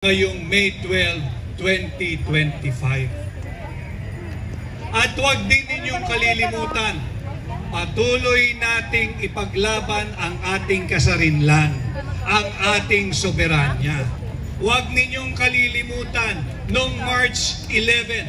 ngayong May 12, 2025. At huwag din ninyong kalilimutan, patuloy nating ipaglaban ang ating kasarinlan, ang ating soberanya. Huwag ninyong kalilimutan, noong March 11,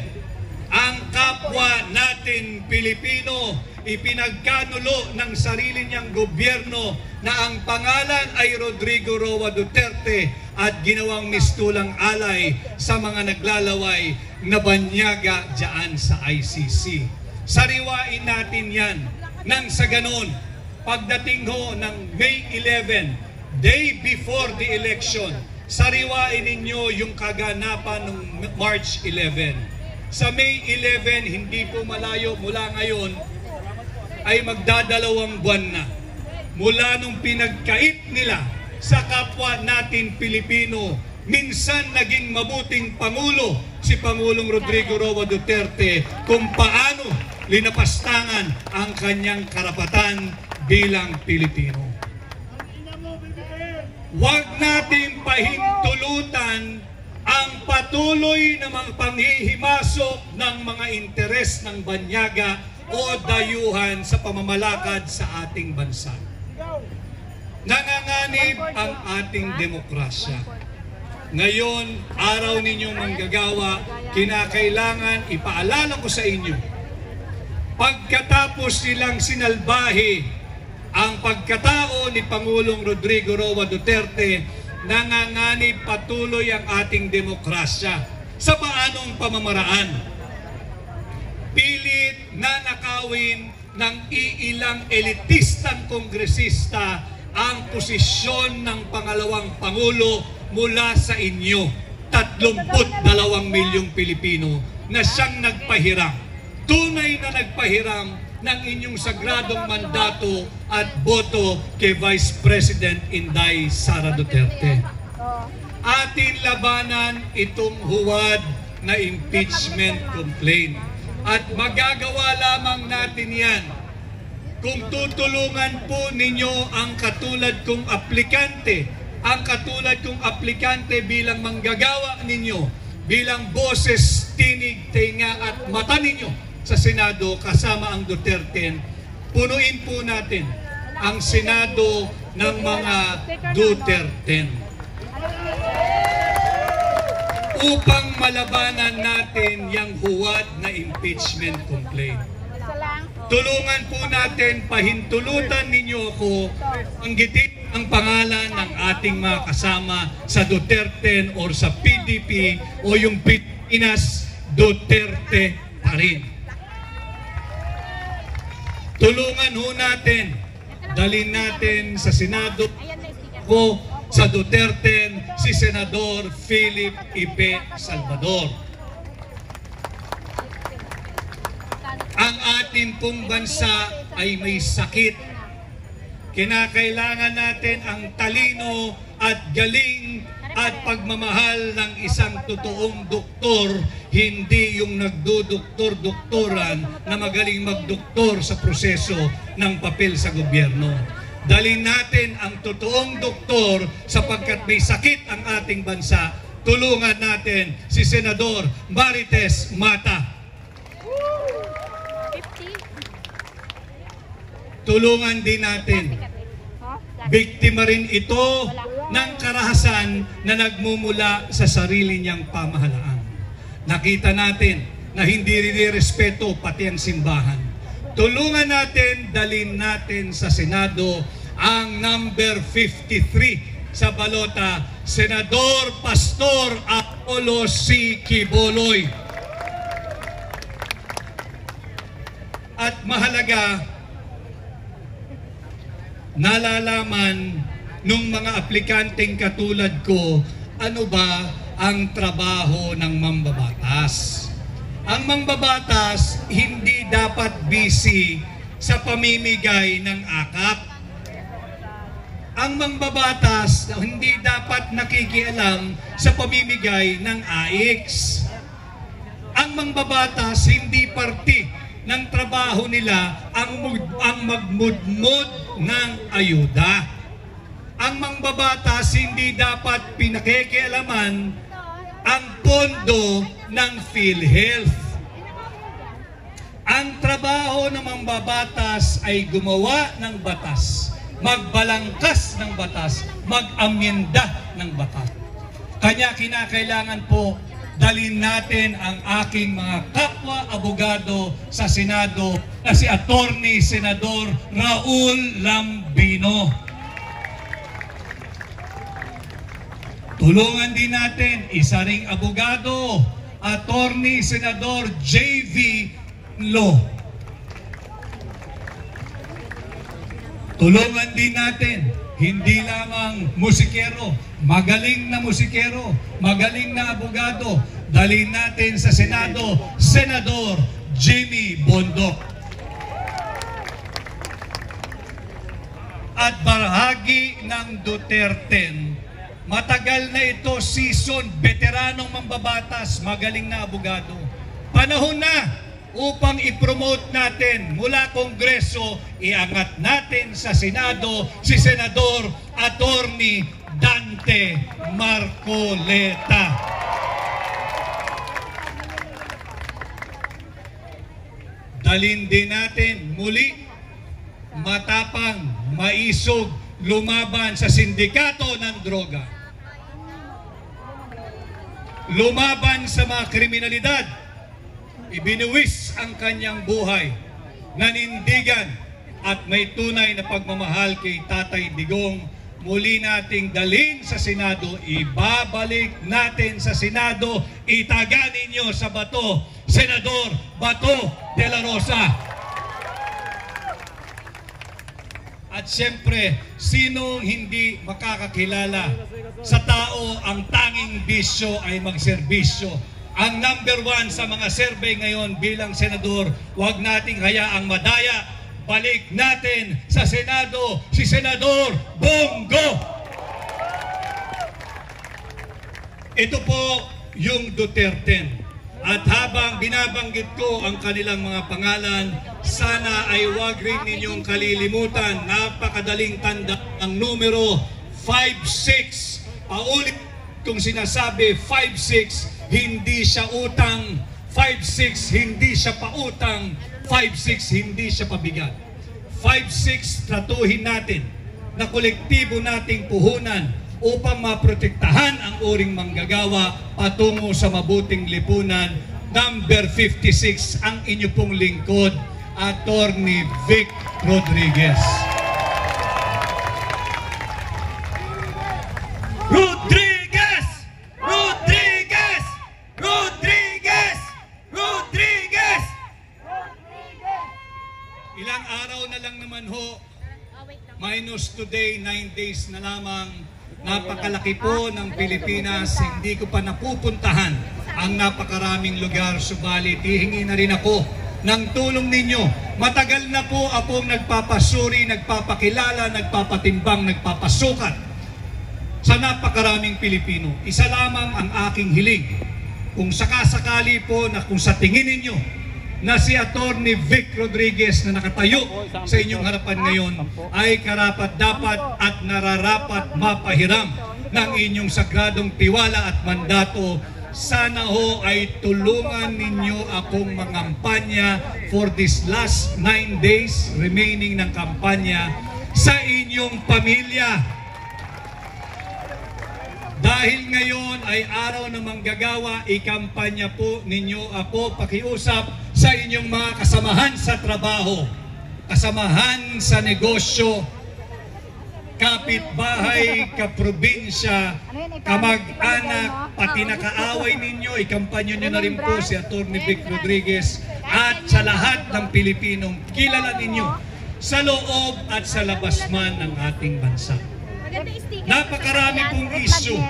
ang kapwa natin Pilipino ipinagkanulo ng sarili niyang gobyerno na ang pangalan ay Rodrigo Roa Duterte at ginawang mistulang alay sa mga naglalaway na banyaga dyan sa ICC. Sariwain natin yan nang sa ganon, pagdating ho ng May 11, day before the election, sariwain ninyo yung kaganapan ng March 11. Sa May 11, hindi po malayo mula ngayon, ay magdadalawang buwan na mula nung pinagkait nila sa kapwa natin Pilipino. Minsan naging mabuting Pangulo si Pangulong Rodrigo Roa Duterte kung paano linapastangan ang kanyang karapatan bilang Pilipino. Huwag nating pahintulutan ang patuloy na mga panghihimasok ng mga interes ng banyaga o dayuhan sa pamamalakad sa ating bansa. Nanganganib ang ating demokrasya. Ngayon, araw ninyong manggagawa, kinakailangan ipaalala ko sa inyo, pagkatapos nilang sinalbahe ang pagkatao ni Pangulong Rodrigo Roa Duterte, nanganganib patuloy ang ating demokrasya. Sa paanong pamamaraan? Pilit na nakawin ng iilang elitistang kongresista ang posisyon ng pangalawang Pangulo mula sa inyo, 32 milyong Pilipino na siyang nagpahiram. Tunay na nagpahiram ng inyong sagradong mandato at boto kay Vice President Inday Sara Duterte. Atin labanan itong huwad na impeachment complaint. At magagawa lamang natin yan kung tutulungan po ninyo ang katulad kong aplikante, bilang manggagawa ninyo, bilang boses, tinig, tenga at mata ninyo sa Senado kasama ang Duterte. Punuin po natin ang Senado ng mga Duterte upang malabanan natin yung huwad na impeachment complaint. Tulungan po natin, pahintulutan ninyo ako, anggitin ang pangalan ng ating mga kasama sa Duterte or sa PDP o yung Pilipinas Duterte pa rin. Tulungan ho natin, dalhin natin sa Senado ko sa Duterte si Senador Philip Ibe Salvador. Ang ating pong bansa ay may sakit. Kinakailangan natin ang talino at galing at pagmamahal ng isang totoong doktor, hindi yung nagdudoktor-doktoran na magaling magdoktor sa proseso ng papel sa gobyerno. Dalhin natin ang totoong doktor sapagkat may sakit ang ating bansa. Tulungan natin si Senador Marites Mata. Tulungan din natin. Biktima rin ito ng karahasan na nagmumula sa sarili niyang pamahalaan. Nakita natin na hindi rin respeto pati ang simbahan. Tulungan natin, dalhin natin sa Senado ang number 53 sa balota, Senador Pastor Apollo C. Quiboloy. At mahalaga, nalalaman nung mga aplikanteng katulad ko, ano ba ang trabaho ng mambabatas? Ang mambabatas hindi dapat busy sa pamimigay ng akap. Ang mambabatas hindi dapat nakikialam sa pamimigay ng AIX. Ang mambabatas hindi parte ng trabaho nila ang magmudmod ng ayuda. ang mangbabatas hindi dapat pinakikialaman ang pondo ng PhilHealth. Ang trabaho ng mambabatas ay gumawa ng batas, magbalangkas ng batas, mag-amyenda ng batas. Kanya kinakailangan po dalhin natin ang aking mga kapwa abogado sa Senado na si Attorney Senador Raul Lambino. Tulungan din natin isa ring abogado, Attorney Senador J.V. Lo. Tulungan din natin, hindi lamang musikero, magaling na musikero, magaling na abogado, dalhin natin sa Senado, Senador Jimmy Bondoc. At bahagi ng Duterte, matagal na ito season, veteranong mambabatas, magaling na abogado. Panahon na upang i-promote natin mula Kongreso, iangat natin sa Senado si Senador Attorney Dante Marcoleta. Dalhin din natin muli, matapang, maisog, lumaban sa sindikato ng droga. Lumaban sa mga kriminalidad. Ibinuwis ang kanyang buhay, nanindigan at may tunay na pagmamahal kay Tatay Digong. Muli nating dalhin sa Senado, ibabalik natin sa Senado, itaga ninyo sa bato, Senador Bato de la Rosa. At siyempre, sinong hindi makakakilala sa tao ang tanging bisyo ay magserbisyo. Ang number 1 sa mga survey ngayon bilang senador, huwag nating hayaang madaya. Balik natin sa Senado si Senador Bongo. Ito po yung Duterte. At habang binabanggit ko ang kanilang mga pangalan, sana ay huwag rin ninyong kalilimutan, napakadaling tanda ang numero 56. Paulit kung sinasabi 56, hindi siya utang, 5-6 hindi siya pautang, 5-6 hindi siya pabigat. 5-6 tratuhin natin na kolektibo nating puhunan upang maprotektahan ang uring manggagawa patungo sa mabuting lipunan. Number 56, ang inyo pong lingkod, Attorney Vic Rodriguez. Rodriguez! Rodriguez! Rodriguez! Rodriguez! Ilang araw na lang naman ho, minus today, 9 days na lamang. Napakalaki po ng Pilipinas, hindi ko pa napupuntahan ang napakaraming lugar, subalit hihingi na rin ako ng tulong ninyo. Matagal na po akong nagpapasuri, nagpapakilala, nagpapatimbang, nagpapasukat sa napakaraming Pilipino. Isa lamang ang aking hiling. Kung sakasakali po na kung sa tingin ninyo na si Attorney Vic Rodriguez na nakatayo sa inyong harapan ngayon ay karapat-dapat at nararapat mapahiram ng inyong sagradong tiwala at mandato, sana ho ay tulungan ninyo akong mangampanya for this last 9 days remaining ng kampanya sa inyong pamilya. Dahil ngayon ay araw na manggagawa, ikampanya po ninyo ako, pakiusap sa inyong mga kasamahan sa trabaho, kasamahan sa negosyo, kapitbahay, kaprobinsya, kamag-anak, pati nakaaway ninyo, ikampanyo nyo na rin po si Attorney Vic Rodriguez at sa lahat ng Pilipinong kilala ninyo sa loob at sa labas man ng ating bansa. Napakarami pong issue.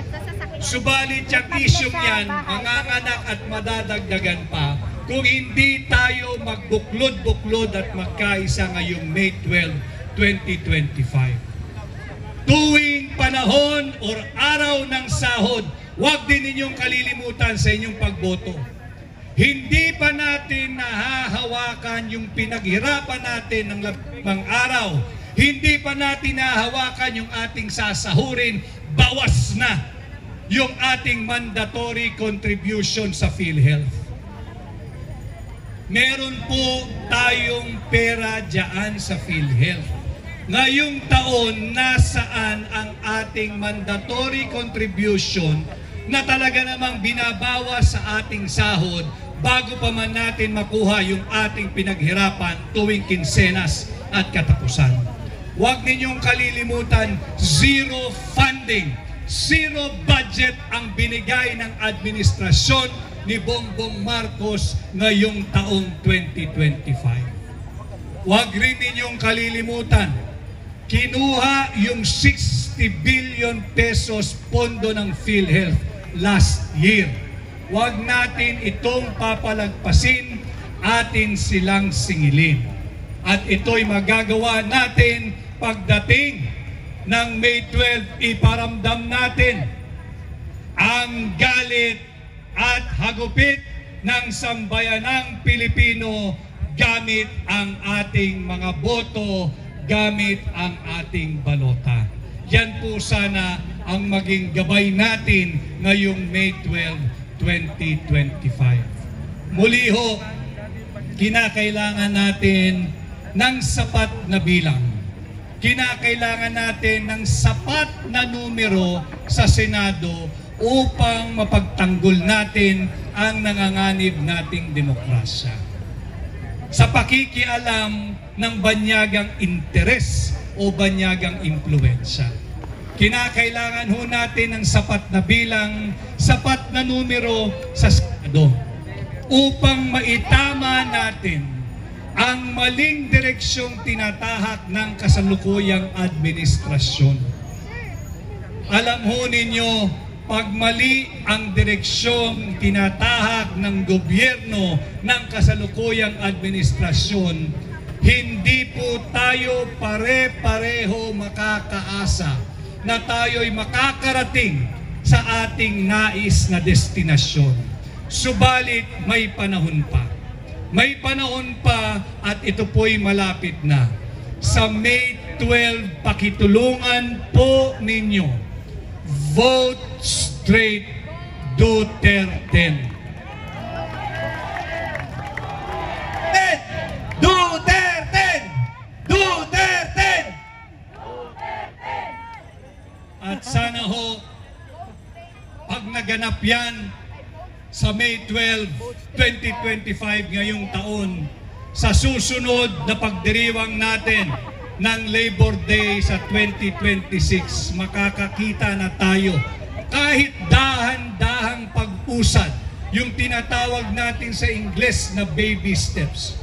Subalit yung issue yan, manganganak at madadagdagan pa kung hindi tayo magbuklod-buklod at magkaisa ngayong May 12, 2025. Tuwing panahon or araw ng sahod, huwag din ninyong kalilimutan sa inyong pagboto. Hindi pa natin nahahawakan yung pinaghirapan natin ng lamang araw. Hindi pa natin nahawakan yung ating sasahurin, bawas na yung ating mandatory contribution sa PhilHealth. Meron po tayong pera dyan sa PhilHealth. Ngayong taon, nasaan ang ating mandatory contribution na talaga namang binabawas sa ating sahod bago pa man natin makuha yung ating pinaghirapan tuwing kinsenas at katapusan. Huwag ninyong kalilimutan, zero funding, zero budget ang binigay ng administrasyon ni Bongbong Marcos ngayong taong 2025. Huwag rin ninyong kalilimutan, kinuha yung 60 billion pesos pondo ng PhilHealth last year. Huwag natin itong papalagpasin, atin silang singilin. At ito'y magagawa natin pagdating ng May 12, iparamdam natin ang galit at hagupit ng sambayanang Pilipino gamit ang ating mga boto, gamit ang ating balota. Yan po sana ang maging gabay natin ngayong May 12, 2025. Muli ho, kinakailangan natin ng sapat na bilang. Kinakailangan natin ng sapat na numero sa Senado upang mapagtanggol natin ang nanganganib nating demokrasya. Sa pakikialam ng banyagang interes o banyagang impluwensya. Kinakailangan ho natin ng sapat na bilang, sapat na numero sa Senado upang maitama natin ang maling direksyong tinatahak ng kasalukuyang administrasyon. Alam ho ninyo, pag mali ang direksyong tinatahak ng gobyerno ng kasalukuyang administrasyon, hindi po tayo pare-pareho makakaasa na tayo'y makakarating sa ating nais na destinasyon. Subalit may panahon pa. May panahon pa at ito po'y malapit na. Sa May 12, pakitulungan po ninyo. Vote straight Duterte. Duterte! Duterte! At sana ho, pag naganap yan sa May 12, 2025 ngayong taon, sa susunod na pagdiriwang natin ng Labor Day sa 2026, makakakita na tayo kahit dahan-dahang pag-usad, yung tinatawag natin sa Ingles na baby steps.